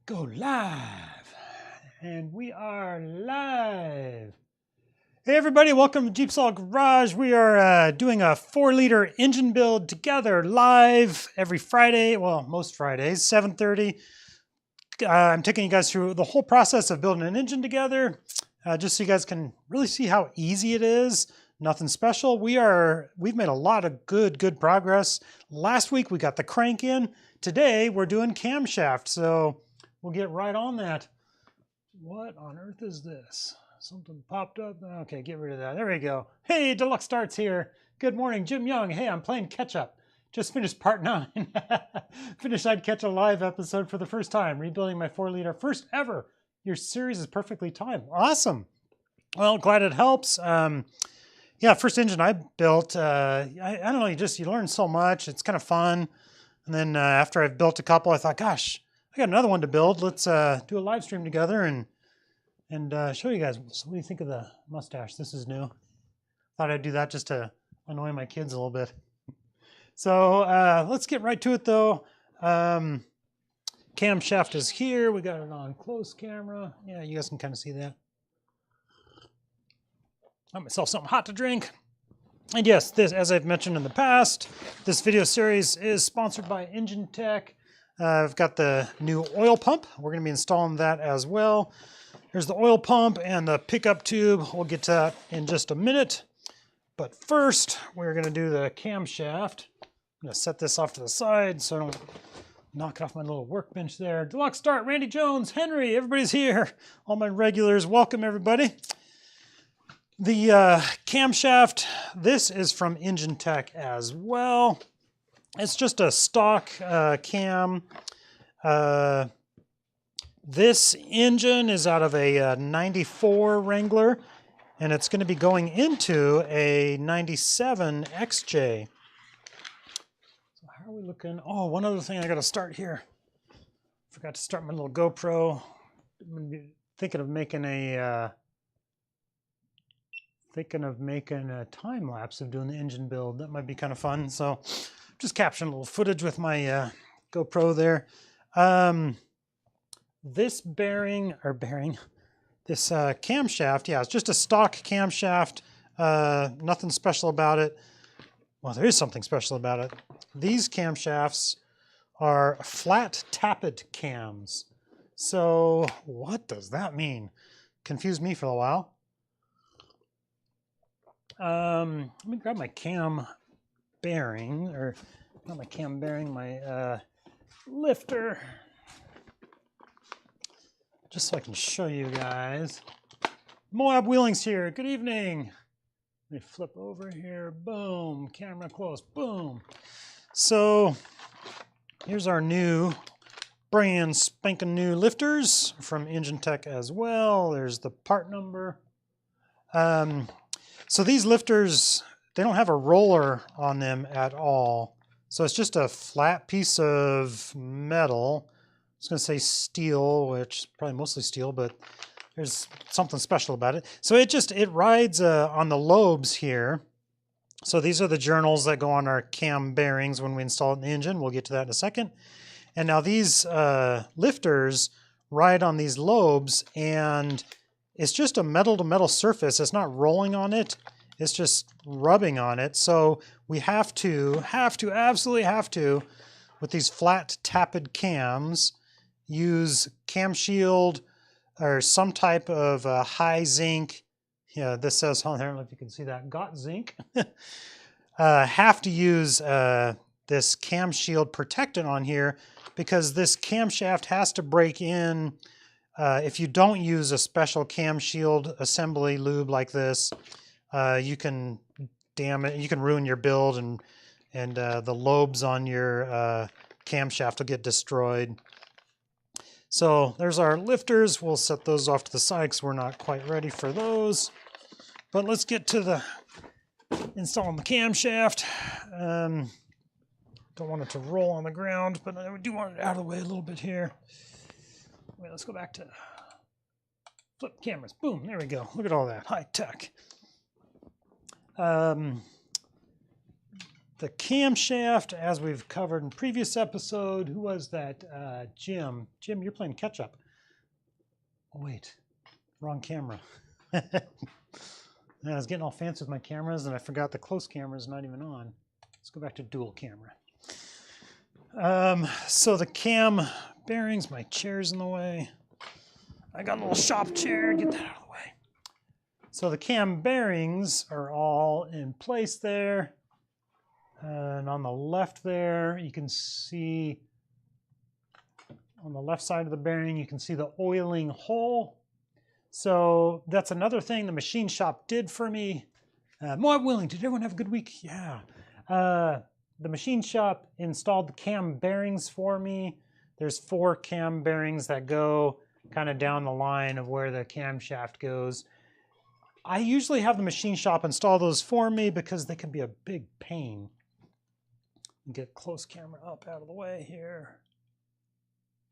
Go live. And we are live. Hey everybody, welcome to JeepSolid Garage. We are doing a 4-liter engine build together live every Friday, well, most Fridays, 7:30. I'm taking you guys through the whole process of building an engine together, just so you guys can really see how easy it is. Nothing special. We've made a lot of good progress. Last week we got the crank in. Today we're doing camshaft, so we'll get right on that. What on earth is this? Something popped up. Okay, get rid of that. There we go. Hey, Deluxe Starts here. Good morning, Jim Young. Hey, I'm playing catch up. Just finished part 9. Finished I'd Catch a Live episode for the first time. Rebuilding my 4-liter. First ever. Your series is perfectly timed. Awesome. Well, glad it helps. Yeah, first engine I built. I don't know, you learn so much. It's kind of fun. And then after I've built a couple, I thought, gosh, I got another one to build. Let's do a live stream together and show you guys. So what do you think of the mustache? This is new. Thought I'd do that just to annoy my kids a little bit. So let's get right to it though. Camshaft is here. We got it on close camera. Yeah, you guys can kind of see that. Got myself something hot to drink. And yes, this, as I've mentioned in the past, this video series is sponsored by Engine Tech. I've got the new oil pump. We're going to be installing that as well. Here's the oil pump and the pickup tube. We'll get to that in just a minute. But first, we're going to do the camshaft. I'm going to set this off to the side so I don't knock off my little workbench there. Deluxe Start, Randy Jones, Henry, everybody's here. All my regulars, welcome everybody. The camshaft, this is from Engine Tech as well. It's just a stock cam. This engine is out of a 94 Wrangler, and it's going to be going into a 97 XJ. So how are we looking? Oh, one other thing I got to start here. Forgot to start my little GoPro. I'm going to be thinking of making a time lapse of doing the engine build. That might be kind of fun. So just capturing a little footage with my GoPro there. This this camshaft, yeah, it's just a stock camshaft. Nothing special about it. Well, there is something special about it. These camshafts are flat tappet cams. So what does that mean? Confused me for a while. Let me grab my cam bearing, or not my cam bearing, my lifter, just so I can show you guys. Moab Wheeling's here. Good evening. Let me flip over here. Boom. Camera close. Boom. So here's our new brand spanking new lifters from Engine Tech as well. There's the part number. So these lifters, they don't have a roller on them at all. So it's just a flat piece of metal. I was going to say steel, which is probably mostly steel, but there's something special about it. So it rides on the lobes here. So these are the journals that go on our cam bearings when we install it in the engine. We'll get to that in a second. And now these lifters ride on these lobes, and it's just a metal-to-metal surface. It's not rolling on it. It's just rubbing on it. So we absolutely have to, with these flat tapped cams, use cam shield or some type of high zinc. Yeah, this says on there, I don't know if you can see that, got zinc. Have to use this cam shield protectant on here because this camshaft has to break in. If you don't use a special cam shield assembly lube like this, you can damage, you can ruin your build, and the lobes on your camshaft will get destroyed. So there's our lifters. We'll set those off to the side because we're not quite ready for those. But let's get to the installing the camshaft. Don't want it to roll on the ground, but I do want it out of the way a little bit here. Wait, let's go back to flip cameras. Boom, there we go. Look at all that, high tech. the camshaft, as we've covered in previous episode. Who was that? Jim. Jim, you're playing catch up. Oh, wait, wrong camera. I was getting all fancy with my cameras, and I forgot the close camera is not even on. Let's go back to dual camera. So the cam bearings, my chair's in the way. I got a little shop chair, get that out of the way. So the cam bearings are all in place there. And on the left there, you can see, on the left side of the bearing, you can see the oiling hole. So that's another thing the machine shop did for me. More willing. Did everyone have a good week? Yeah. The machine shop installed the cam bearings for me. There's 4 cam bearings that go kind of down the line of where the camshaft goes. I usually have the machine shop install those for me because they can be a big pain. Get close camera up out of the way here.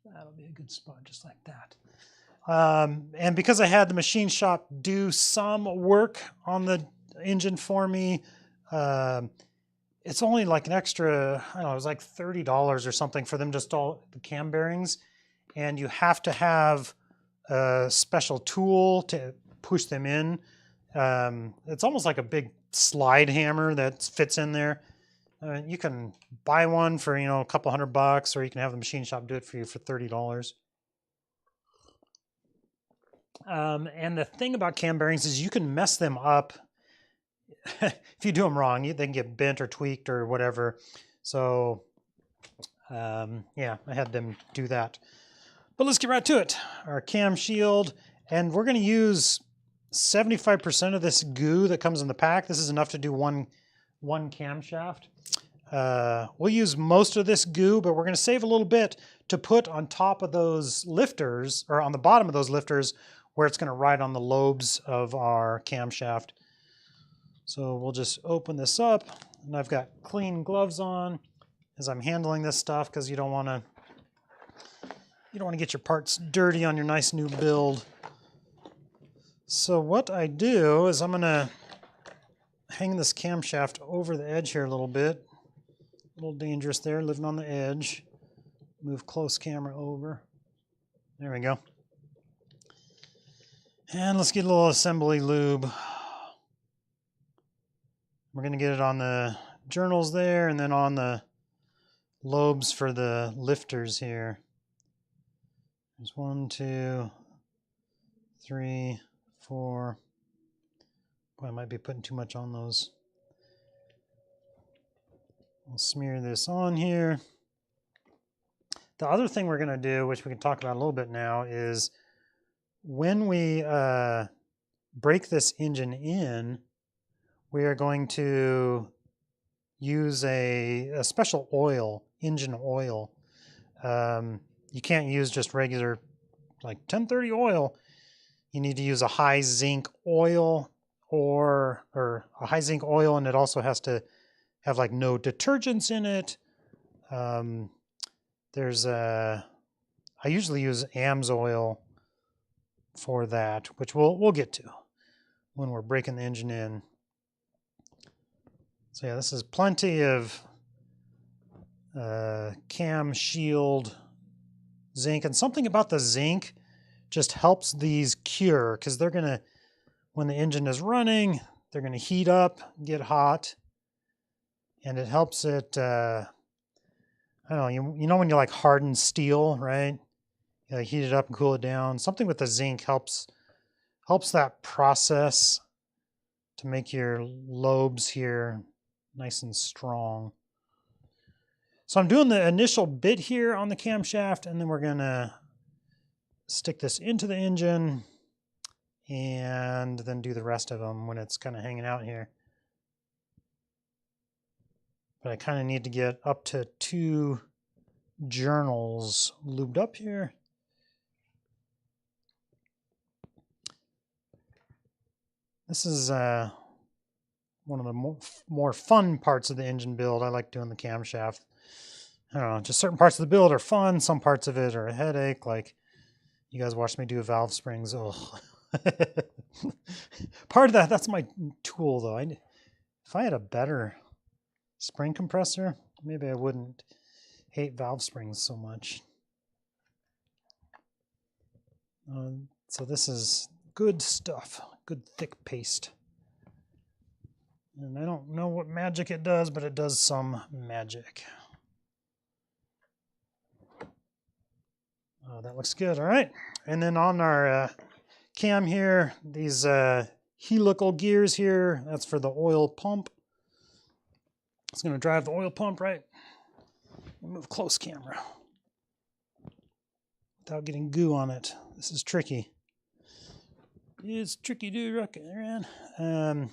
That'll be a good spot, just like that. And because I had the machine shop do some work on the engine for me, it's only like an extra, I don't know, it was like $30 or something for them to install the cam bearings. And you have to have a special tool to push them in. It's almost like a big slide hammer that fits in there. You can buy one for, you know, a couple $100, or you can have the machine shop do it for you for $30. And the thing about cam bearings is you can mess them up. If you do them wrong, they can get bent or tweaked or whatever. So, yeah, I had them do that. But let's get right to it. Our cam shield, and we're going to use 75% of this goo that comes in the pack. This is enough to do one camshaft. We'll use most of this goo, but we're going to save a little bit to put on top of those lifters, or on the bottom of those lifters, where it's going to ride on the lobes of our camshaft. So we'll just open this up, and I've got clean gloves on as I'm handling this stuff, because you don't want to get your parts dirty on your nice new build. So what I do is I'm going to hang this camshaft over the edge here a little bit. A little dangerous there, living on the edge. Move close camera over. There we go. And let's get a little assembly lube. We're going to get it on the journals there, and then on the lobes for the lifters here. There's 1, 2, 3, 4. Boy, I might be putting too much on those. We'll smear this on here. The other thing we're going to do, which we can talk about a little bit now, is when we break this engine in, we are going to use a special oil, engine oil. You can't use just regular, like 1030 oil. You need to use a high zinc oil, or a high zinc oil, and it also has to have like no detergents in it. I usually use AMSOIL for that, which we'll get to when we're breaking the engine in. So yeah, this is plenty of cam shield zinc, and something about the zinc just helps these cure, because they're gonna, when the engine is running, they're gonna heat up, get hot, and it helps it. I don't know, you know when you like harden steel, right? You like heat it up and cool it down. Something with the zinc helps that process to make your lobes here nice and strong. So I'm doing the initial bit here on the camshaft, and then we're gonna stick this into the engine and then do the rest of them when it's kind of hanging out here. But I kind of need to get up to 2 journals lubed up here. This is one of the more fun parts of the engine build. I like doing the camshaft. I don't know, just certain parts of the build are fun. Some parts of it are a headache. Like you guys watched me do valve springs. Oh, part of that's my tool though. If I had a better spring compressor. Maybe I wouldn't hate valve springs so much. So this is good stuff, good thick paste. And I don't know what magic it does, but it does some magic. Oh, that looks good. All right. And then on our cam here, these helical gears here, that's for the oil pump. It's going to drive the oil pump, right? Move close camera without getting goo on it. This is tricky. It's tricky, dude. And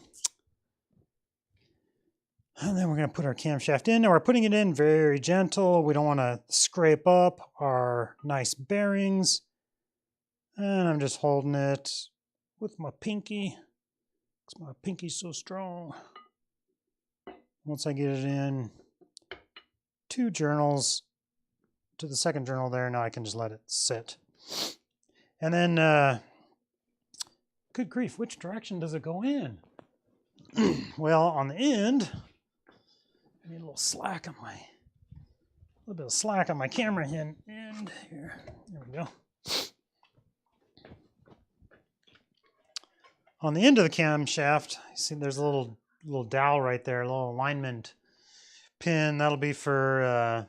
then we're going to put our camshaft in. Now we're putting it in very gentle. We don't want to scrape up our nice bearings. And I'm just holding it with my pinky, because my pinky's so strong. Once I get it in, 2 journals to the second journal there, now I can just let it sit. And then, good grief, which direction does it go in? Well, on the end, I need a little slack on my, a little bit of slack on my camera end here. There we go. On the end of the camshaft, you see there's a little dowel right there, a little alignment pin. That'll be for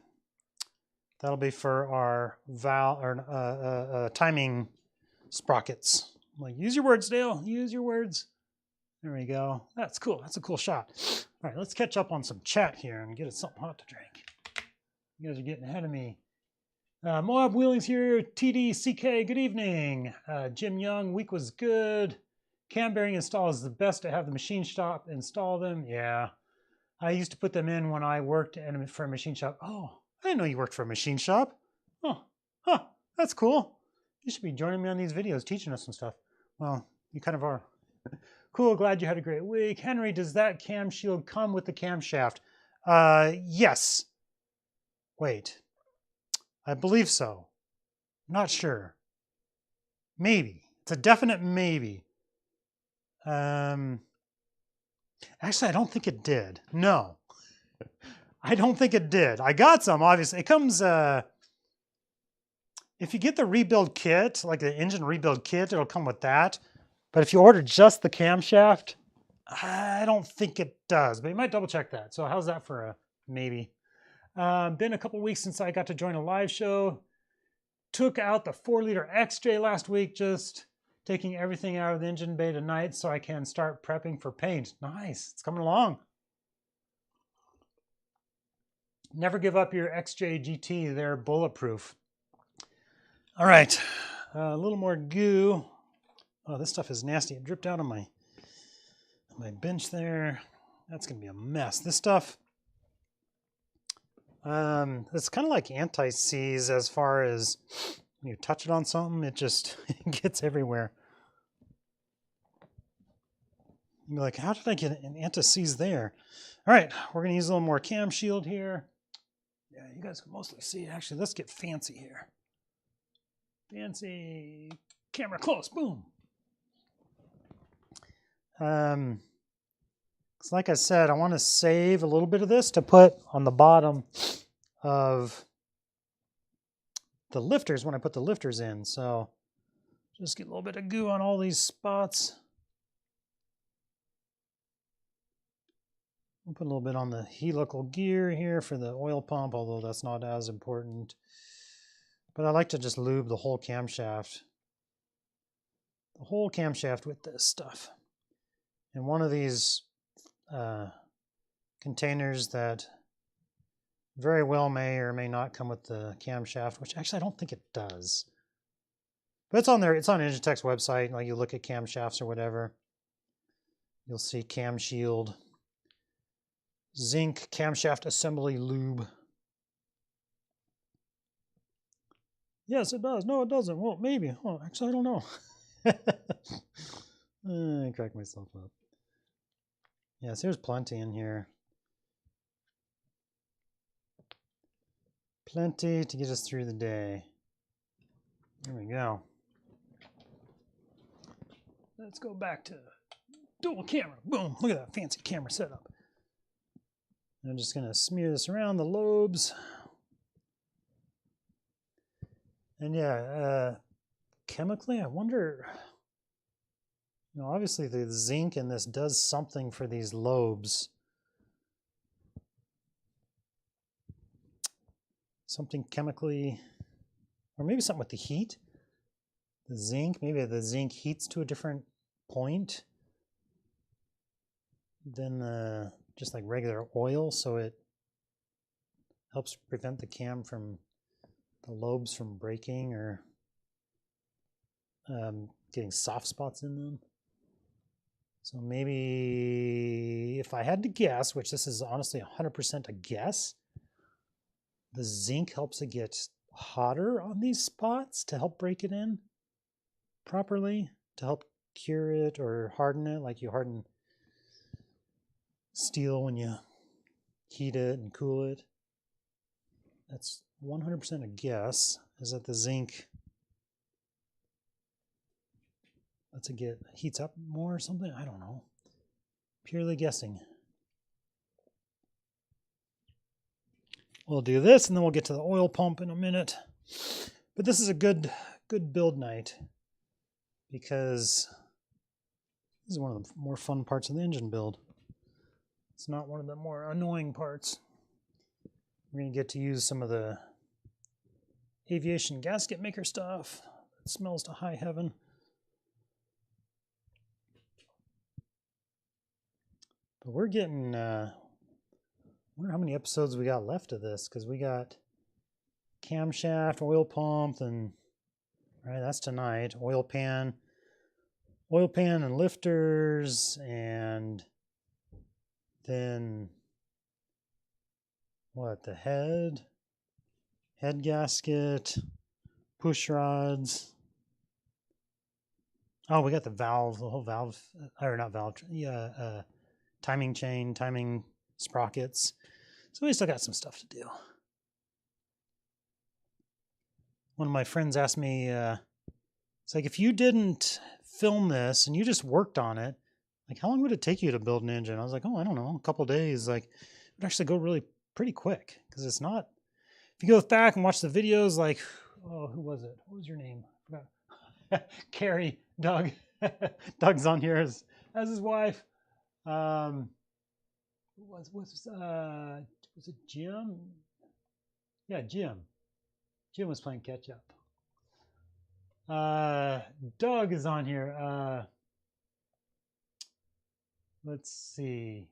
our valve or timing sprockets. I'm like, use your words, Dale. Use your words. There we go. That's cool. That's a cool shot. All right, let's catch up on some chat here and get us something hot to drink. You guys are getting ahead of me. Moab Wheeling's here. TDCK, good evening. Jim Young, week was good. Cam bearing install is the best to have the machine shop install them. Yeah. I used to put them in when I worked for a machine shop. Oh, I didn't know you worked for a machine shop. Oh, huh, that's cool. You should be joining me on these videos, teaching us some stuff. Well, you kind of are. Cool, glad you had a great week. Henry, does that cam shield come with the camshaft? Yes. Wait. I believe so. Not sure. Maybe. It's a definite maybe. Actually, I don't think it did. No. I don't think it did. I got some, obviously. It comes, if you get the rebuild kit, like the engine rebuild kit, it'll come with that. But if you order just the camshaft, I don't think it does. But you might double check that. So how's that for a maybe? Been a couple weeks since I got to join a live show. Took out the 4-liter XJ last week, just taking everything out of the engine bay tonight so I can start prepping for paint. Nice, it's coming along. Never give up your XJ GT, they're bulletproof. All right, a little more goo. Oh, this stuff is nasty. It dripped out on my bench there. That's gonna be a mess. This stuff, it's kind of like anti-seize as far as when you touch it on something, it just gets everywhere. You'll be like, how did I get an anti-seize there? All right, we're gonna use a little more cam shield here. Yeah, you guys can mostly see. Actually, let's get fancy here. Fancy, camera close, boom. Like I said, I want to save a little bit of this to put on the bottom of the lifters when I put the lifters in. So just get a little bit of goo on all these spots. We'll put a little bit on the helical gear here for the oil pump, although that's not as important. But I like to just lube the whole camshaft. The whole camshaft with this stuff. And one of these containers that very well may or may not come with the camshaft, which actually I don't think it does. But it's on there. It's on Engine-Tech's website. Like you look at camshafts or whatever, you'll see Cam Shield, Zinc Camshaft Assembly Lube. Yes, it does. No, it doesn't. Well, maybe. Oh, actually, I don't know. I cracked myself up. Yes, there's plenty in here. Plenty to get us through the day. There we go. Let's go back to dual camera. Boom. Look at that fancy camera setup. I'm just going to smear this around the lobes. And yeah, chemically, I wonder, you know, obviously the zinc in this does something for these lobes. Something chemically, or maybe something with the heat. The zinc, maybe the zinc heats to a different point than just like regular oil, so it helps prevent the cam from, the lobes from breaking or getting soft spots in them. So maybe if I had to guess, which this is honestly 100% a guess, the zinc helps it get hotter on these spots to help break it in properly, to help cure it or harden it, like you harden steel when you heat it and cool it. That's 100% a guess, is that the zinc lets it get, heats up more or something? I don't know. Purely guessing. We'll do this and then we'll get to the oil pump in a minute. But this is a good build night because this is one of the more fun parts of the engine build. It's not one of the more annoying parts. We're going to get to use some of the aviation gasket maker stuff. It smells to high heaven. But we're getting, I wonder how many episodes we got left of this, because we got camshaft, oil pump, and, right, that's tonight. Oil pan and lifters, and then, what, the head gasket, push rods. Oh, we got the valve, the whole valve, or not valve, yeah, timing chain, timing sprockets. So we still got some stuff to do. One of my friends asked me, it's like, if you didn't film this and you just worked on it, like how long would it take you to build an engine? I was like, oh, I don't know, a couple days. Like it would actually go really pretty quick because it's not, if you go back and watch the videos, like, oh, who was it? What was your name? I forgot. Carrie, Doug. Doug's on here as his wife. Was it Jim? Yeah, Jim. Jim was playing catch up. Doug is on here. Let's see.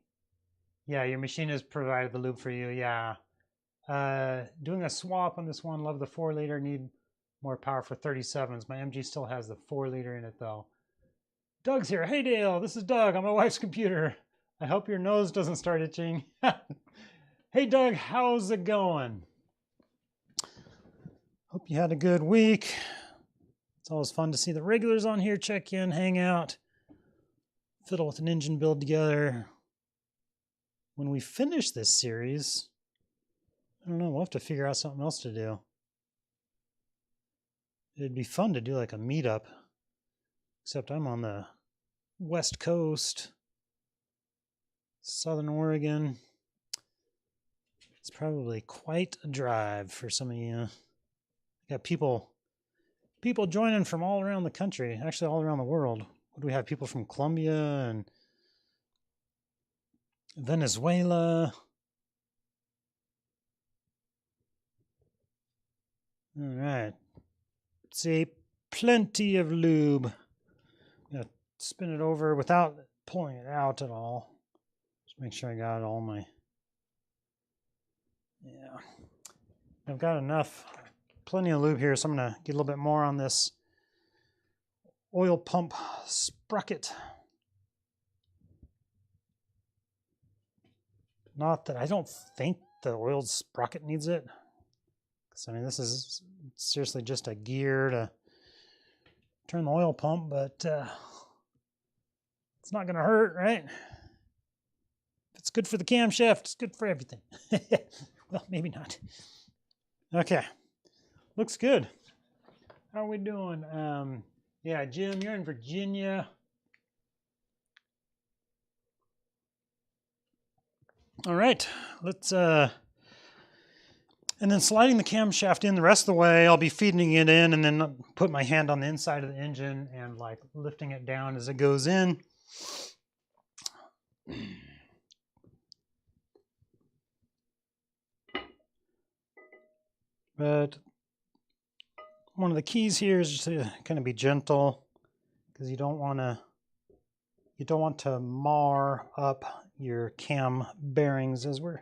Yeah, your machine has provided the loop for you. Yeah. Doing a swap on this one. Love the 4-liter. Need more power for 37s. My MG still has the 4-liter in it though. Doug's here. Hey Dale, this is Doug on my wife's computer. I hope your nose doesn't start itching. Hey Doug, how's it going? Hope you had a good week. It's always fun to see the regulars on here, check in, hang out, fiddle with an engine build together. When we finish this series, I don't know, we'll have to figure out something else to do. It'd be fun to do like a meetup, except I'm on the West Coast, Southern Oregon. It's probably quite a drive for some of you. Got people joining from all around the country, actually all around the world. What do we have? People from Colombia and Venezuela. All right. See, plenty of lube. I'm gonna spin it over without pulling it out at all. Just make sure I got all my. Yeah, I've got enough, plenty of lube here, so I'm gonna get a little bit more on this oil pump sprocket. Not that I don't think the oil sprocket needs it. I mean, this is seriously just a gear to turn the oil pump, but it's not going to hurt, right? If it's good for the camshaft, it's good for everything. Well, maybe not. Okay. Looks good. How are we doing? Yeah, Jim, you're in Virginia. All right, let's and then sliding the camshaft in the rest of the way. I'll be feeding it in and then put my hand on the inside of the engine and like lifting it down as it goes in. But one of the keys here is just to kind of be gentle, because you don't want to mar up your cam bearings as we're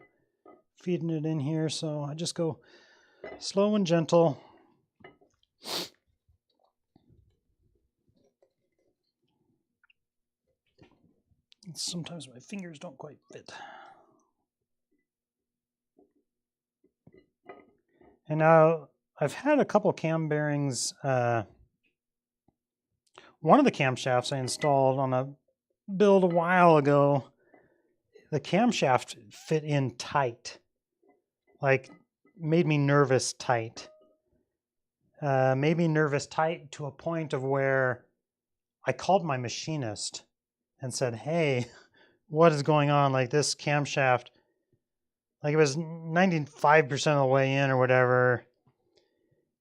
feeding it in here. So I just go slow and gentle. Sometimes my fingers don't quite fit. And now I've had a couple cam bearings. One of the camshafts I installed on a build a while ago, the camshaft fit in tight, like made me nervous tight. Made me nervous tight to a point of where I called my machinist and said, "Hey, what is going on? Like this camshaft, like it was 95% of the way in or whatever."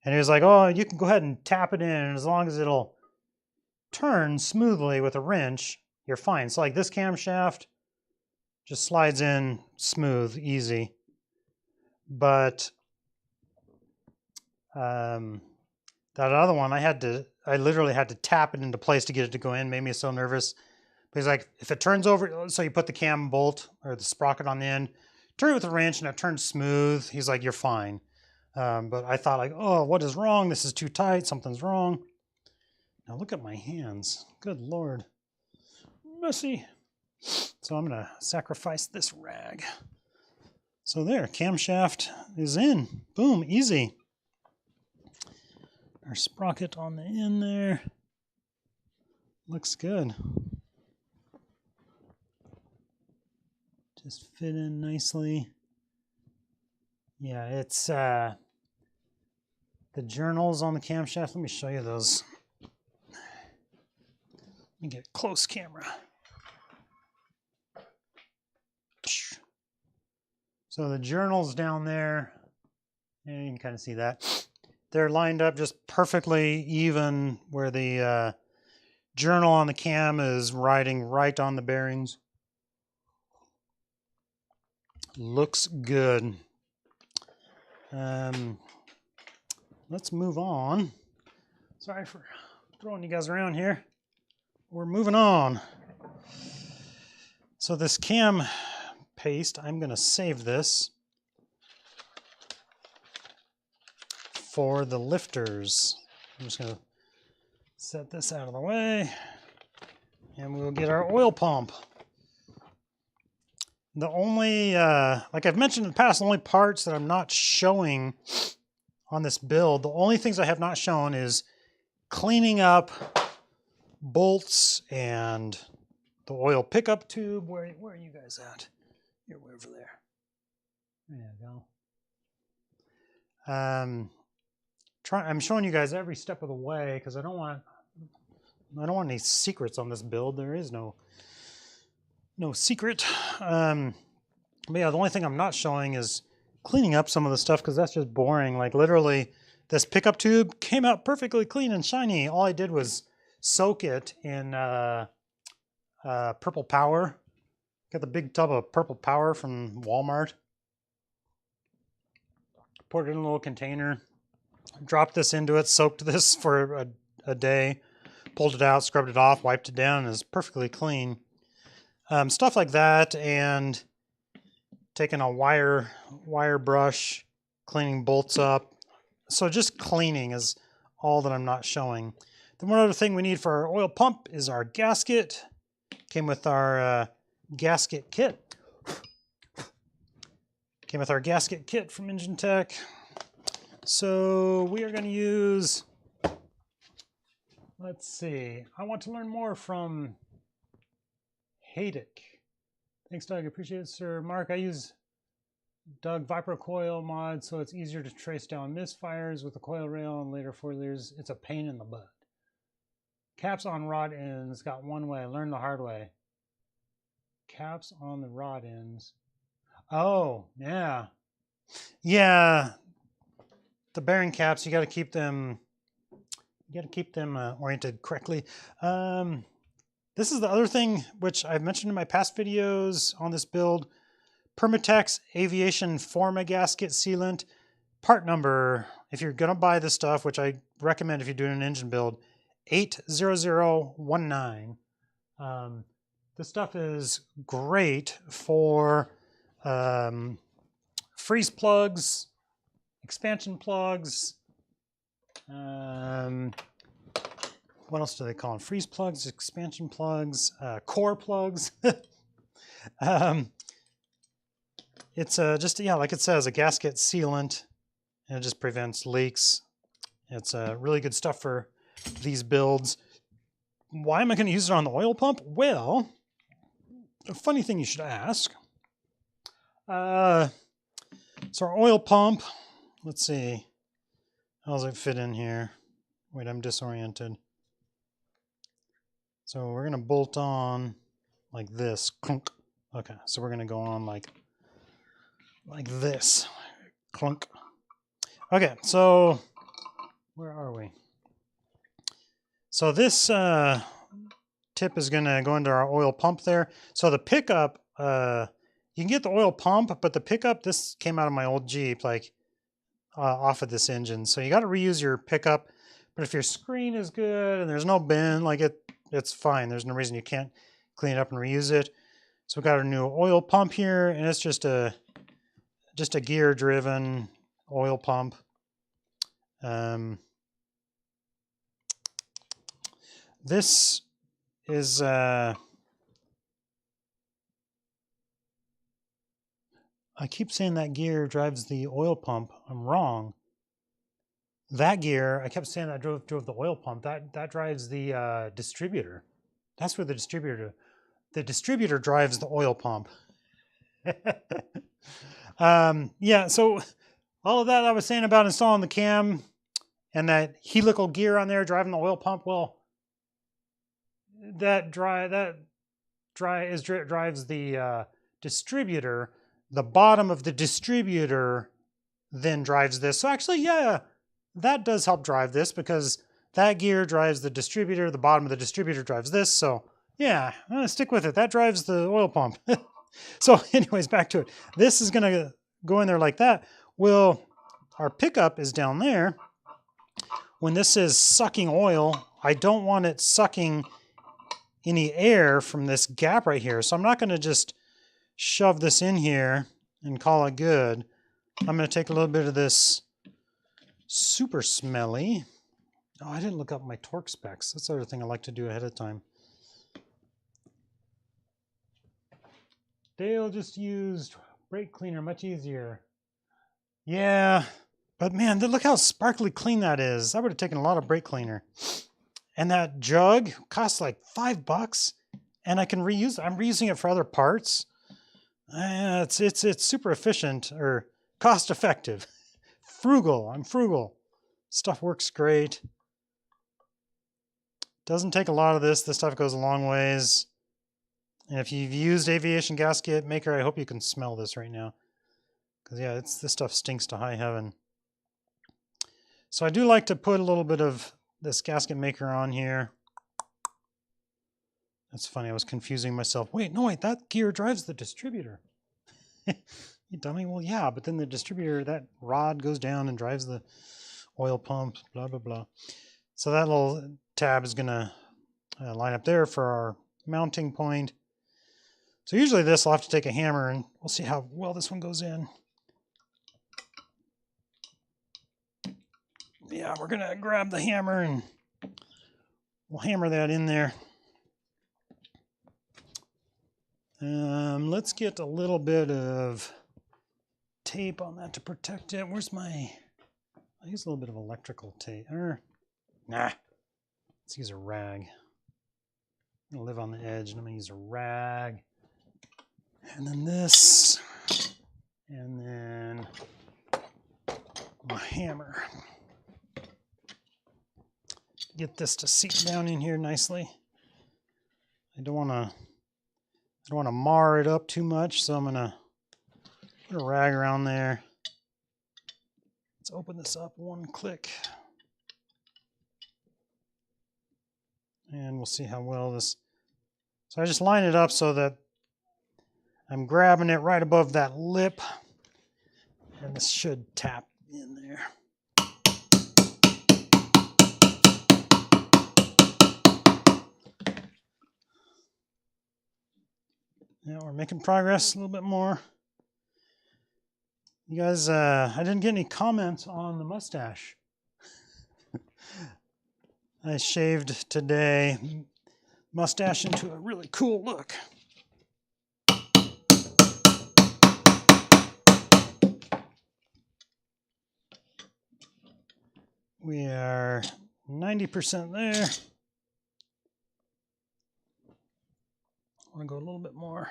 And he was like, "Oh, you can go ahead and tap it in, and as long as it'll turn smoothly with a wrench, you're fine." So like this camshaft just slides in smooth, easy. But that other one, I literally had to tap it into place to get it to go in. Made me so nervous. But he's like, if it turns over, so you put the cam bolt or the sprocket on the end, turn it with a wrench and it turns smooth. He's like, you're fine. But I thought like, oh, what is wrong? This is too tight. Something's wrong. Now look at my hands. Good Lord. Messy. So I'm going to sacrifice this rag. So there, camshaft is in. Boom, easy. Our sprocket on the end there. Looks good. Just fit in nicely. Yeah, it's the journals on the camshaft. Let me show you those. Let me get a close camera. So the journals down there, and you can kind of see that. They're lined up just perfectly even where the journal on the cam is riding right on the bearings. Looks good. Let's move on. Sorry for throwing you guys around here. We're moving on. So this cam paste, I'm going to save this for the lifters. I'm just going to set this out of the way, and we'll get our oil pump. The only, like I've mentioned in the past, the only parts that I'm not showing on this build, the only things I have not shown is cleaning up bolts and the oil pickup tube. Where are you guys at? You're way over there. There you go. I'm showing you guys every step of the way because I don't want any secrets on this build. There is no secret. But yeah, the only thing I'm not showing is cleaning up some of the stuff because that's just boring. Like literally, this pickup tube came out perfectly clean and shiny. All I did was soak it in Purple Power. Got the big tub of Purple Power from Walmart. Poured it in a little container. Dropped this into it. Soaked this for a day. Pulled it out, scrubbed it off, wiped it down, and it's perfectly clean. Stuff like that, and taking a wire brush, cleaning bolts up. So just cleaning is all that I'm not showing. The one other thing we need for our oil pump is our gasket. Came with our gasket kit. Came with our gasket kit from Engine Tech. So we are going to use, let's see, I want to learn more from Haydick. Thanks, Doug. Appreciate it, sir. Mark, I use Doug Viper coil mod, so it's easier to trace down misfires with the coil rail and later foilers. It's a pain in the butt. Caps on rod ends got one way. I learned the hard way. Caps on the rod ends. Oh, yeah. Yeah. The bearing caps, you got to keep them oriented correctly. This is the other thing which I've mentioned in my past videos on this build. Permatex Aviation Forma Gasket Sealant. Part number, if you're going to buy this stuff, which I recommend if you're doing an engine build, 80019. This stuff is great for freeze plugs, expansion plugs. What else do they call them? Freeze plugs, expansion plugs, core plugs. It's just, yeah, like it says, a gasket sealant, and it just prevents leaks. It's really good stuff for these builds. Why am I going to use it on the oil pump? Well, a funny thing you should ask. So our oil pump, let's see. How does it fit in here? Wait, I'm disoriented. So we're going to bolt on like this. Clunk. Okay, so we're going to go on like this. Clunk. Okay, so where are we? So this tip is going to go into our oil pump there. So the pickup, you can get the oil pump, but the pickup, this came out of my old Jeep, like off of this engine. So you got to reuse your pickup. But if your screen is good and there's no bend, like it's fine. There's no reason you can't clean it up and reuse it. So we got our new oil pump here, and it's just a gear-driven oil pump. This is I keep saying that gear drives the oil pump. I'm wrong. That gear, I kept saying that drove the oil pump. That drives the distributor. That's where the distributor drives the oil pump. Yeah, so all of that I was saying about installing the cam and that helical gear on there driving the oil pump, well, that drives the distributor. The bottom of the distributor then drives this. So actually, yeah, that does help drive this because that gear drives the distributor. The bottom of the distributor drives this. So yeah, I'm gonna stick with it. That drives the oil pump. So anyways, back to it. This is going to go in there like that. Well, our pickup is down there. When this is sucking oil, I don't want it sucking any air from this gap right here. So I'm not going to just shove this in here and call it good. I'm going to take a little bit of this super smelly. Oh, I didn't look up my torque specs. That's the other thing I like to do ahead of time. Dale just used brake cleaner, much easier. Yeah, but man, look how sparkly clean that is. That would have taken a lot of brake cleaner. And that jug costs like $5, and I can reuse it. I'm reusing it for other parts. It's super efficient, or cost effective. Frugal. I'm frugal. Stuff works great. Doesn't take a lot of this. This stuff goes a long ways. And if you've used Aviation Gasket Maker, I hope you can smell this right now. Because yeah, this stuff stinks to high heaven. So I do like to put a little bit of this gasket maker on here. That's funny, I was confusing myself. Wait, that gear drives the distributor. You dummy. Well, yeah, but then the distributor, that rod goes down and drives the oil pump, blah, blah, blah. So that little tab is going to line up there for our mounting point. So usually this, I'll have to take a hammer and we'll see how well this one goes in. Yeah, we're going to grab the hammer and we'll hammer that in there. Let's get a little bit of tape on that to protect it. Where's I use a little bit of electrical tape. Nah, let's use a rag. I'm going to live on the edge and I'm going to use a rag. And then this, and then my hammer. Get this to seat down in here nicely. I don't want to mar it up too much, so I'm going to Put a rag around there. Let's open this up one click. And we'll see how well this... So I just line it up so that I'm grabbing it right above that lip. And this should tap in there. Yeah, we're making progress a little bit more. You guys, I didn't get any comments on the mustache. I shaved today. Mustache into a really cool look. We are 90% there. I want to go a little bit more.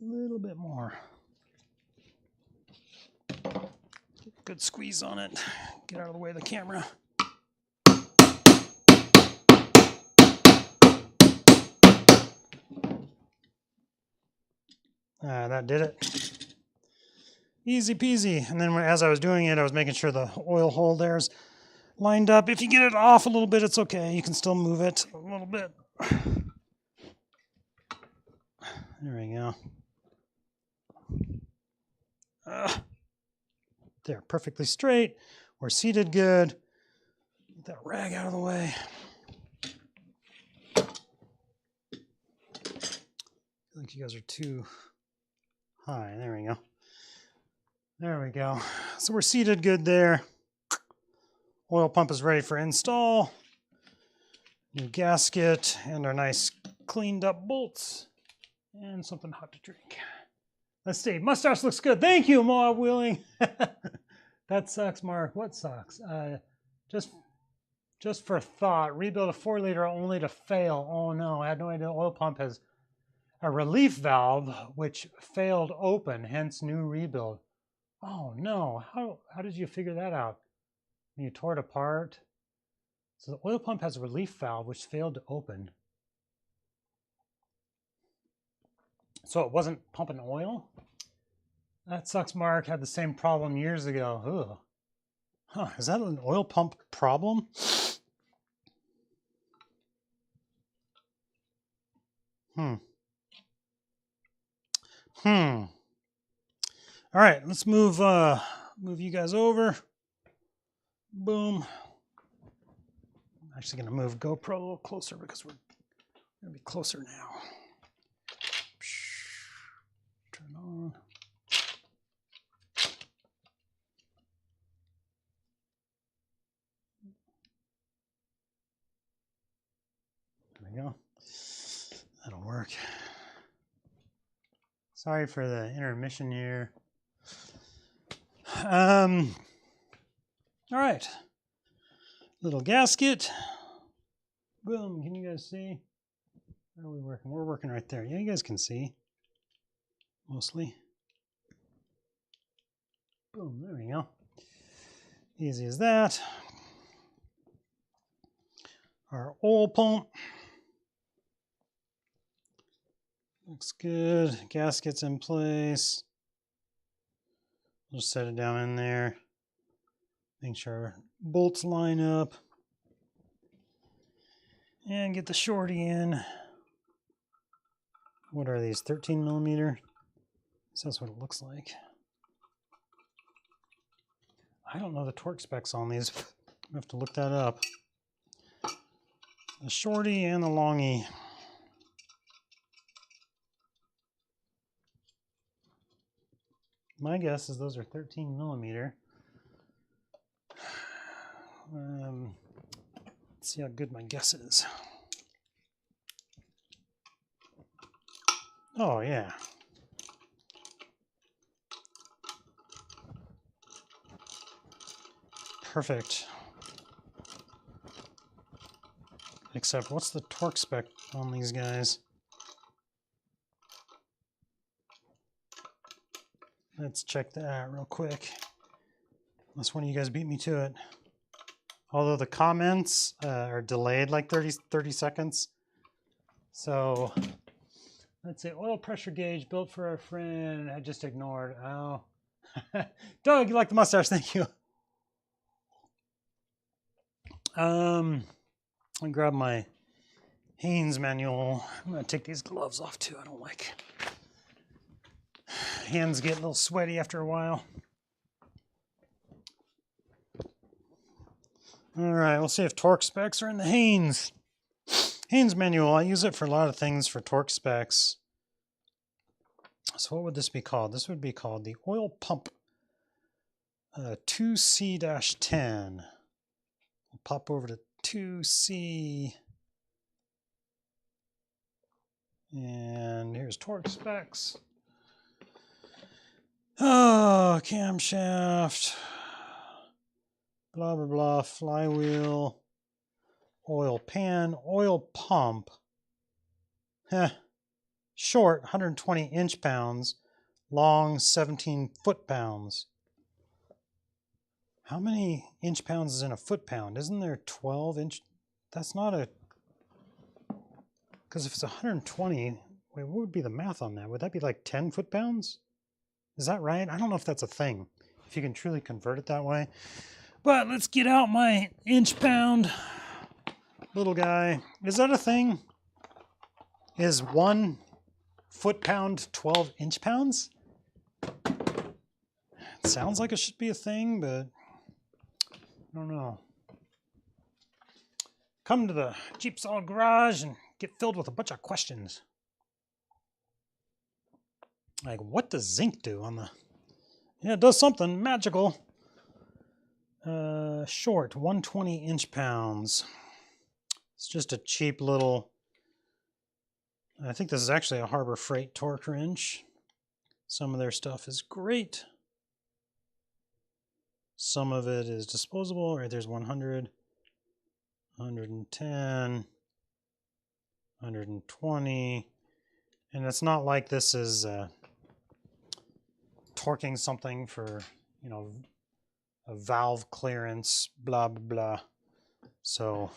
A little bit more. Good squeeze on it. Get out of the way of the camera. That did it. Easy peasy. And then as I was doing it, I was making sure the oil hole there's lined up. If you get it off a little bit, it's okay. You can still move it a little bit. There we go. There, perfectly straight. We're seated good. Get that rag out of the way. I think you guys are too high. There we go. There we go. So we're seated good there. Oil pump is ready for install. New gasket and our nice cleaned up bolts and something hot to drink. Let's see. Mustache looks good. Thank you, Moab Wheeling. That sucks, Mark. What sucks? Just for thought, rebuild a 4-liter only to fail. Oh no, I had no idea oil pump has a relief valve which failed open, hence new rebuild. Oh no, how did you figure that out? You tore it apart? So the oil pump has a relief valve which failed to open. So it wasn't pumping oil? That sucks, Mark. Had the same problem years ago. Ugh. Huh, is that an oil pump problem? All right, let's move you guys over. Boom. I'm actually going to move GoPro a little closer because we're going to be closer now. Turn on. There we go. That'll work. Sorry for the intermission here. All right. Little gasket. Boom. Can you guys see? Where are we working? We're working right there. Yeah, you guys can see. Mostly. Boom. There we go. Easy as that. Our oil pump. Looks good. Gasket's in place. We'll just set it down in there. Make sure our bolts line up. And get the shorty in. What are these? 13 millimeter? So that's what it looks like. I don't know the torque specs on these. I have to look that up. The shorty and the longy. My guess is those are 13 millimeter. Let's see how good my guess is. Oh, yeah. Perfect. Except, what's the torque spec on these guys? Let's check that out real quick. Unless one of you guys beat me to it. Although the comments are delayed like 30 seconds. So let's say oil pressure gauge built for our friend. I just ignored. Oh, Doug, you like the mustache? Thank you. Let me grab my Haynes manual. I'm gonna take these gloves off too. I don't like hands get a little sweaty after a while. All right, we'll see if torque specs are in the Haynes manual. I use it for a lot of things for torque specs. So what would this be called? This would be called the oil pump 2C-10. We'll pop over to 2C. And here's torque specs. Oh, camshaft. Blah, blah, blah. Flywheel. Oil pan. Oil pump. Short, 120 inch-pounds. Long, 17 foot-pounds. How many inch-pounds is in a foot-pound? Isn't there 12 inch? That's not a... Because if it's 120, wait, what would be the math on that? Would that be like 10 foot-pounds? Is that right? I don't know if that's a thing, if you can truly convert it that way. But let's get out my inch-pound little guy. Is that a thing? Is 1 foot-pound 12 inch-pounds? It sounds like it should be a thing, but I don't know. Come to the JeepSolid garage and get filled with a bunch of questions. Like, what does zinc do on the... Yeah, it does something magical. Short, 120 inch-pounds. It's just a cheap little... I think this is actually a Harbor Freight torque wrench. Some of their stuff is great. Some of it is disposable. Right, there's 100, 110, 120. And it's not like this is torquing something for, you know, a valve clearance, blah, blah, blah. So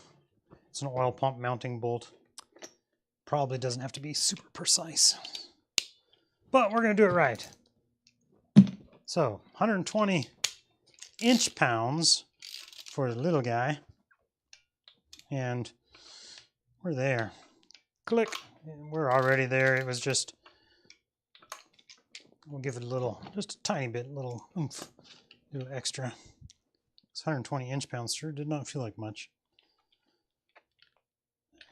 it's an oil pump mounting bolt. Probably doesn't have to be super precise. But we're going to do it right. So 120 inch-pounds for the little guy. And we're there. Click. We're already there. It was just, we'll give it a little, just a tiny bit, little oomph, a little extra. It's 120 inch-pounds. Sure did not feel like much.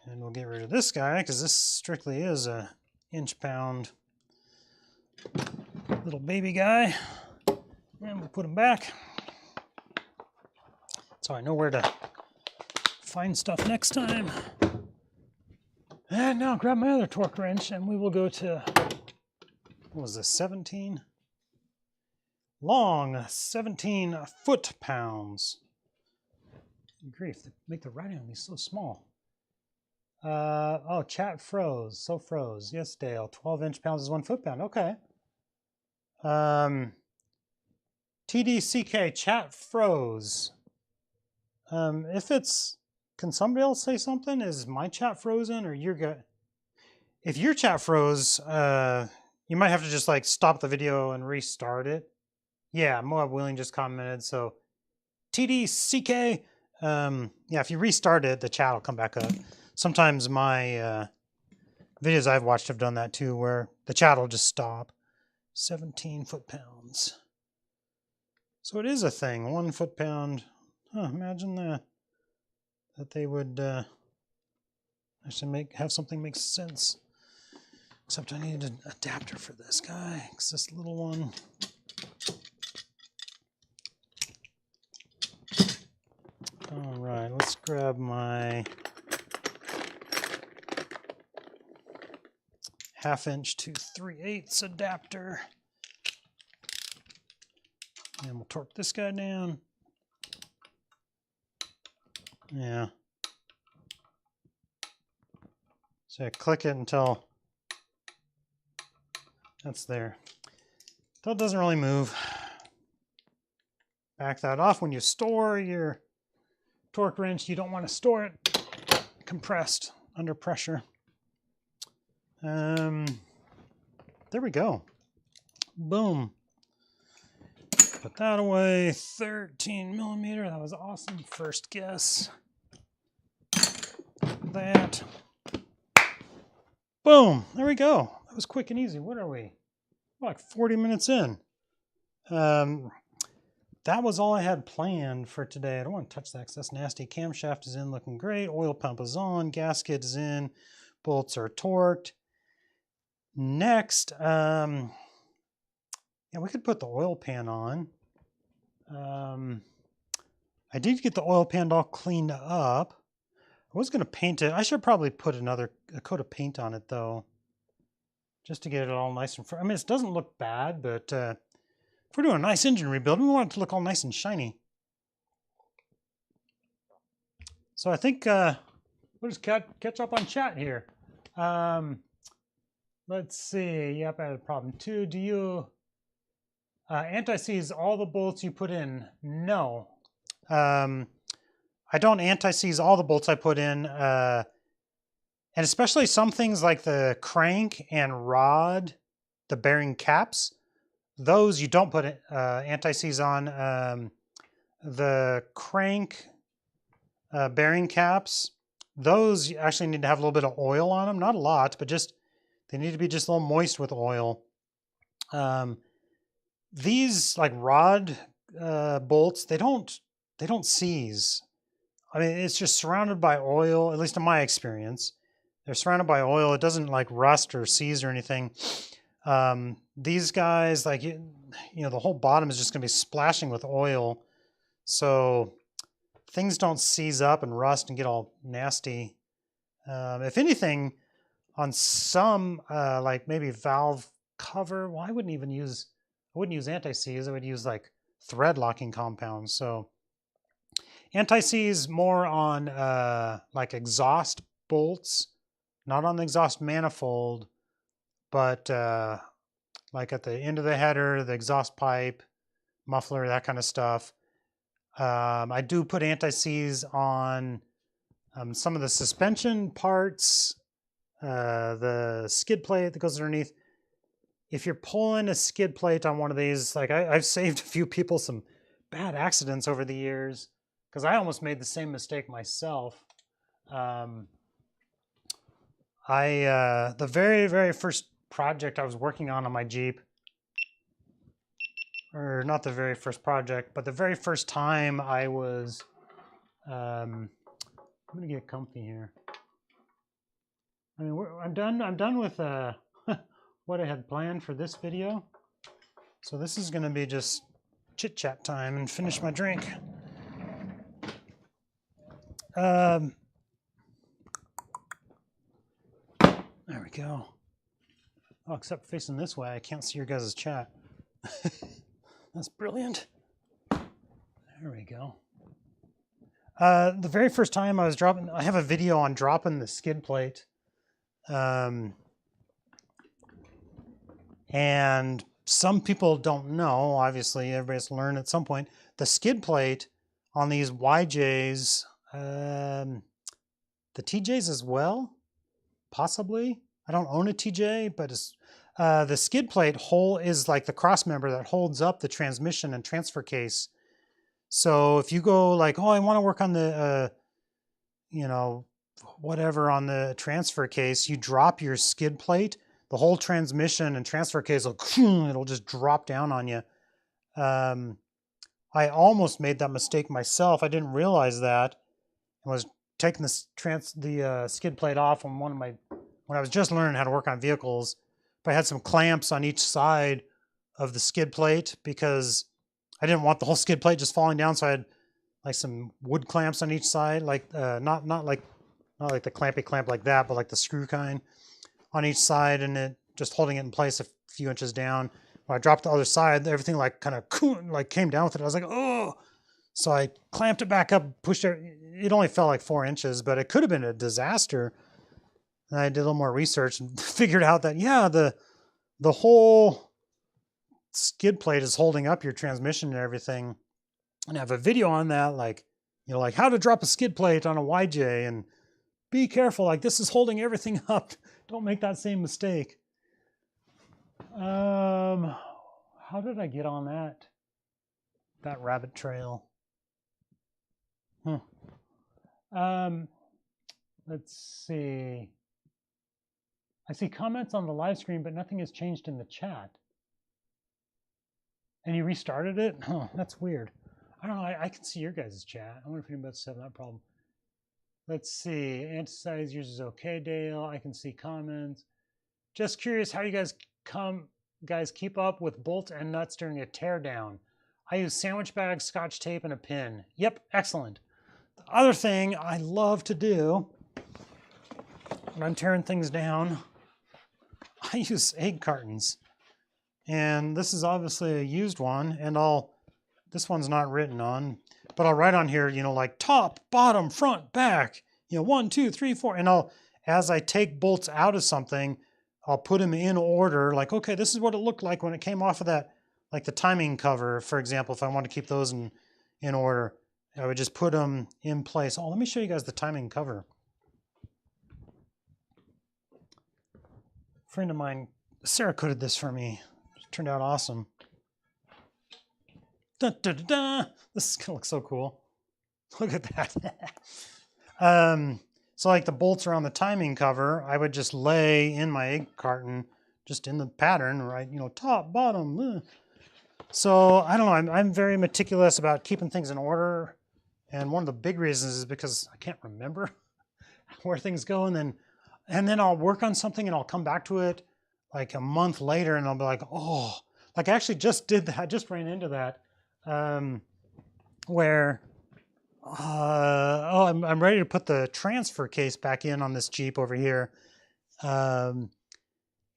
And we'll get rid of this guy because this strictly is a inch-pound little baby guy. And we'll put him back. So I know where to find stuff next time. And now grab my other torque wrench and we will go to, what was this, 17? Long, 17 foot-pounds. Good grief, they make the writing on these so small. Oh, chat froze. So froze. Yes, Dale. 12 inch-pounds is 1 foot-pound. Okay. TDCK, chat froze. If it's... Can somebody else say something? Is my chat frozen or you're good? If your chat froze, you might have to just like stop the video and restart it. Yeah, Moab Willing just commented. So TDCK, yeah, if you restart it, the chat will come back up. Sometimes my videos I've watched have done that too, where the chat will just stop. 17 foot-pounds. So it is a thing, 1 foot-pound. Huh, imagine that. That they would actually have something make sense. Except I need an adapter for this guy, because this little one. All right, let's grab my 1/2" to 3/8 adapter. And we'll torque this guy down. Yeah. So I click it until that's there. Until it doesn't really move. Back that off when you store your torque wrench, you don't want to store it compressed under pressure. There we go. Boom. Put that away. 13 millimeter. That was awesome. First guess. That. Boom. There we go. That was quick and easy. What are we? We're like 40 minutes in. That was all I had planned for today. I don't want to touch that because that's nasty. Camshaft is in, looking great. Oil pump is on. Gasket is in. Bolts are torqued. Next, yeah, we could put the oil pan on. I did get the oil pan all cleaned up. I was going to paint it. I should probably put a coat of paint on it, though, just to get it all nice and fresh. I mean, it doesn't look bad, but if we're doing a nice engine rebuild, we want it to look all nice and shiny. So I think we'll just catch up on chat here. Let's see. Yep, I had a problem too. Do you anti-seize all the bolts you put in? No. I don't anti-seize all the bolts I put in. And especially some things like the crank and rod, the bearing caps, those you don't put anti-seize on. The crank bearing caps, those you actually need to have a little bit of oil on them. Not a lot, but just they need to be just a little moist with oil. These like rod bolts, they don't seize. I mean, it's just surrounded by oil, at least in my experience. They're surrounded by oil. It doesn't like rust or seize or anything. These guys, like, you know, the whole bottom is just going to be splashing with oil. So things don't seize up and rust and get all nasty. If anything, on some, like maybe valve cover, well, I wouldn't use anti-seize. I would use like thread locking compounds. So anti-seize more on like exhaust bolts, not on the exhaust manifold, but like at the end of the header, the exhaust pipe, muffler, that kind of stuff. I do put anti-seize on some of the suspension parts, the skid plate that goes underneath. If you're pulling a skid plate on one of these, like I've saved a few people some bad accidents over the years because I almost made the same mistake myself. The very, very first project I was working on my Jeep, or not the very first project, but the very first time I was, I'm gonna get comfy here. I mean, I'm done with what I had planned for this video. So this is gonna be just chit chat time and finish my drink. There we go. Oh, except facing this way, I can't see your guys' chat. That's brilliant. There we go. The very first time I have a video on dropping the skid plate. And some people don't know, obviously, everybody's learned at some point, the skid plate on these YJs, the TJs as well, possibly. I don't own a TJ, but the skid plate hole is like the cross member that holds up the transmission and transfer case. So if you go like, oh, I want to work on the, you know, whatever on the transfer case, you drop your skid plate, the whole transmission and transfer case it'll just drop down on you. I almost made that mistake myself. I didn't realize that. I was taking the skid plate off on when I was just learning how to work on vehicles. But I had some clamps on each side of the skid plate because I didn't want the whole skid plate just falling down. So I had like some wood clamps on each side, like not like the clampy clamp like that, but like the screw kind on each side, and it just holding it in place a few inches down. When I dropped the other side, everything like kind of like came down with it. I was like, oh! So I clamped it back up, pushed it. It only fell like 4 inches, but it could have been a disaster. And I did a little more research and figured out that, yeah, the whole skid plate is holding up your transmission and everything. And I have a video on that, like You know, like how to drop a skid plate on a YJ, and be careful, like this is holding everything up. Don't make that same mistake. How did I get on that rabbit trail? Let's see. I see comments on the live stream, but nothing has changed in the chat. And you restarted it? Oh, that's weird. I don't know. I can see your guys' chat. I wonder if anybody else has that problem. Let's see. Anti-size users okay, Dale. I can see comments. Just curious how you guys keep up with bolts and nuts during a teardown. I use sandwich bags, scotch tape, and a pin. Yep, excellent. The other thing I love to do when I'm tearing things down, I use egg cartons. And this is obviously a used one, and this one's not written on, but I'll write on here, you know, like top, bottom, front, back, you know, 1, 2, 3, 4. And as I take bolts out of something, I'll put them in order, like, okay, this is what it looked like when it came off of that, like the timing cover, for example, if I want to keep those in order, I would just put them in place. Oh, let me show you guys the timing cover. A friend of mine, Sarah coated this for me. It turned out awesome. Dun, dun, dun, dun. This is gonna look so cool. Look at that. So like the bolts are on the timing cover, I would just lay in my egg carton, just in the pattern, right? You know, top, bottom. So I don't know, I'm very meticulous about keeping things in order. And one of the big reasons is because I can't remember where things go. And then I'll work on something and I'll come back to it like a month later and I'll be like, oh, like I actually just did that, just ran into that. Where I'm ready to put the transfer case back in on this Jeep over here. And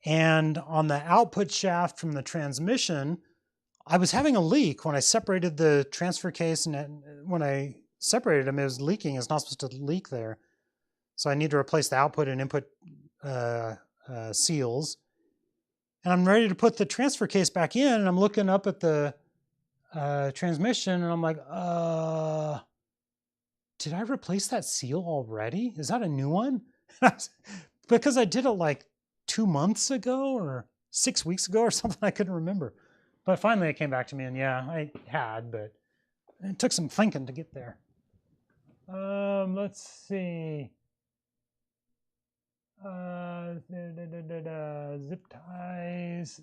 on the output shaft from the transmission, I was having a leak when I separated the transfer case, and when I separated them, it was leaking. It's not supposed to leak there. So I need to replace the output and input seals. And I'm ready to put the transfer case back in, and I'm looking up at the transmission, and I'm like, did I replace that seal already? Is that a new one? Because I did it like 2 months ago or 6 weeks ago or something. I couldn't remember. But finally it came back to me, and yeah, I had, but it took some thinking to get there. Let's see. Zip ties.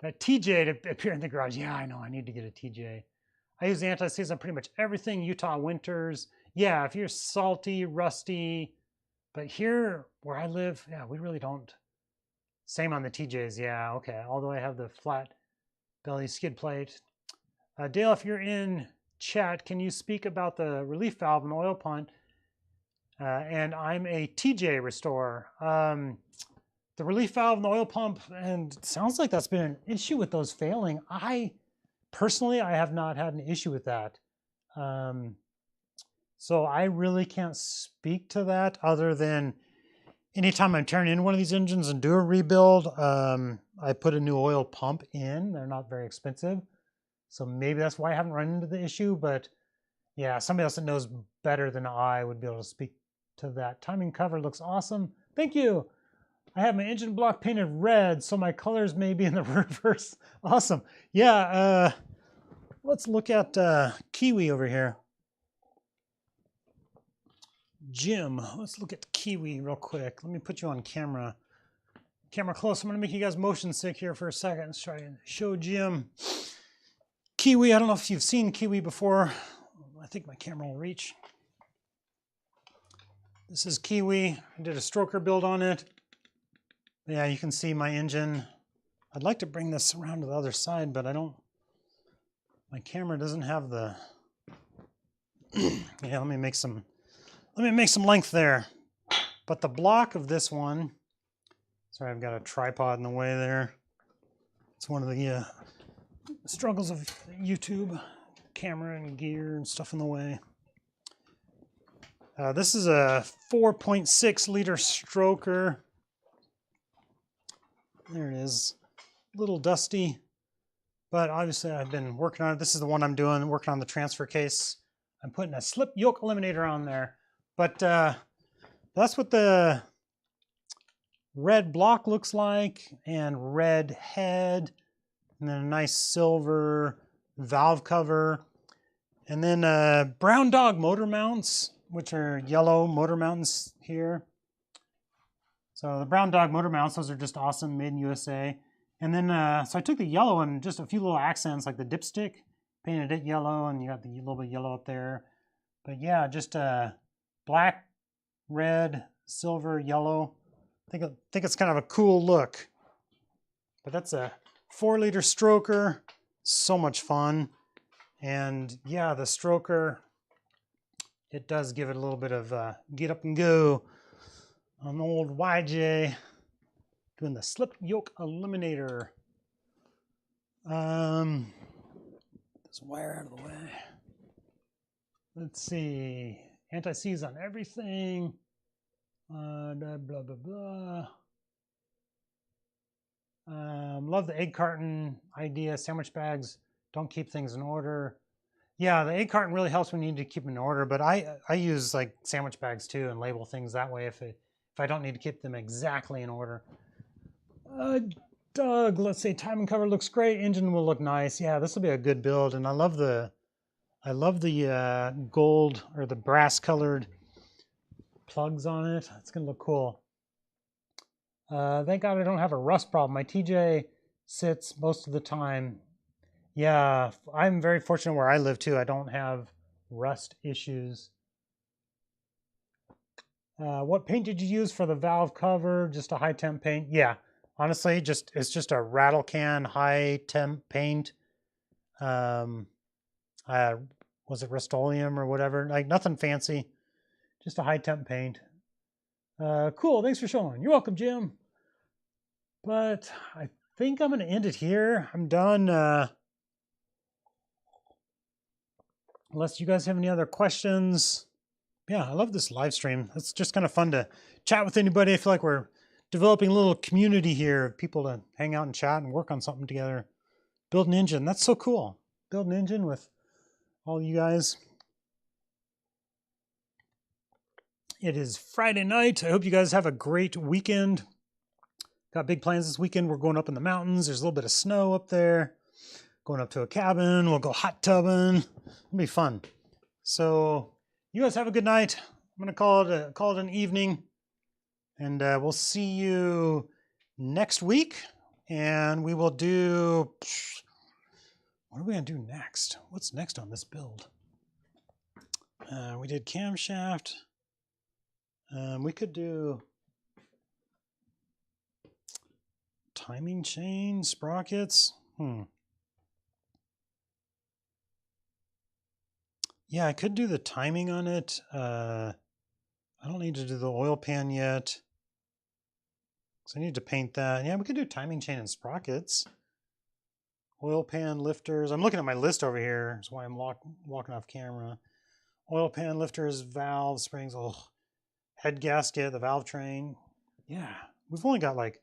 That TJ to appear in the garage. Yeah, I know. I need to get a TJ. I use anti-seize on pretty much everything. Utah winters. Yeah, if you're salty, rusty. But here where I live, yeah, we really don't. Same on the TJs. Yeah, okay. Although I have the flat belly skid plate. Dale, if you're in chat, can you speak about the relief valve and oil pump? And I'm a TJ restorer. The relief valve and the oil pump, and it sounds like that's been an issue with those failing. Personally, I have not had an issue with that. So I really can't speak to that other than anytime I'm tearing in one of these engines and do a rebuild, I put a new oil pump in. They're not very expensive. So maybe that's why I haven't run into the issue. But yeah, somebody else that knows better than I would be able to speak to that. Timing cover looks awesome. Thank you. I have my engine block painted red, so my colors may be in the reverse. Awesome. Yeah, let's look at Kiwi over here. Jim, let's look at Kiwi real quick. Let me put you on camera. Camera close. I'm going to make you guys motion sick here for a second. Let's try and show Jim. Kiwi, I don't know if you've seen Kiwi before. I think my camera will reach. This is Kiwi. I did a stroker build on it. Yeah, you can see my engine. I'd like to bring this around to the other side, but I don't. My camera doesn't have the. Yeah, let me make some length there. But the block of this one. Sorry, I've got a tripod in the way there. It's one of the struggles of YouTube, camera and gear and stuff in the way. This is a 4.6 liter stroker. There it is. A little dusty, but obviously I've been working on it. This is the one I'm doing, working on the transfer case I'm putting a slip yoke eliminator on there. But that's what the red block looks like, and red head, and then a nice silver valve cover. And then brown dog motor mounts, which are yellow motor mounts here. So the brown dog motor mounts, those are just awesome, made in USA. And then, so I took the yellow and just a few little accents like the dipstick, painted it yellow, and you got the little bit of yellow up there. But yeah, just black, red, silver, yellow. I think it's kind of a cool look. But that's a 4-liter stroker, so much fun. And yeah, the stroker, it does give it a little bit of get up and go on the old YJ, doing the slip yoke eliminator. This wire out of the way. Let's see, anti-seize on everything. Blah, blah, blah, blah. Love the egg carton idea, sandwich bags. Don't keep things in order. Yeah, the egg carton really helps when you need to keep them in order, but I use like sandwich bags too and label things that way if I don't need to keep them exactly in order. Doug, let's say timing cover looks great. Engine will look nice. Yeah, this will be a good build, and I love the gold or the brass colored plugs on it. It's gonna look cool. Thank God I don't have a rust problem. My TJ sits most of the time. Yeah, I'm very fortunate where I live too. I don't have rust issues. What paint did you use for the valve cover? Just a high temp paint? Yeah, honestly, it's just a rattle can high temp paint. Was it Rust-Oleum or whatever? Like nothing fancy, just a high temp paint. Cool, thanks for showing. You're welcome, Jim. But I think I'm going to end it here. I'm done. Unless you guys have any other questions. Yeah, I love this live stream. It's just kind of fun to chat with anybody. I feel like we're developing a little community here of people to hang out and chat and work on something together. Build an engine. That's so cool. Build an engine with all you guys. It is Friday night. I hope you guys have a great weekend. Got big plans this weekend. We're going up in the mountains. There's a little bit of snow up there. Going up to a cabin. We'll go hot tubbing. It'll be fun. So you guys have a good night. I'm going to call it an evening. And we'll see you next week. And we will do... What are we going to do next? What's next on this build? We did camshaft. We could do timing chain, sprockets. Yeah, I could do the timing on it. I don't need to do the oil pan yet. So I need to paint that. Yeah, we could do timing chain and sprockets. Oil pan lifters. I'm looking at my list over here. That's why I'm walking off camera. Oil pan lifters, valves, springs, head gasket, the valve train. Yeah, we've only got like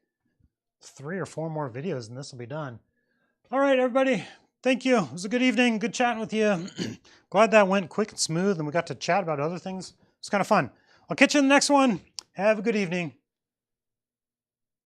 3 or 4 more videos and this will be done. All right, everybody. Thank you. It was a good evening. Good chatting with you. Glad that went quick and smooth and we got to chat about other things. It's kind of fun. I'll catch you in the next one. Have a good evening.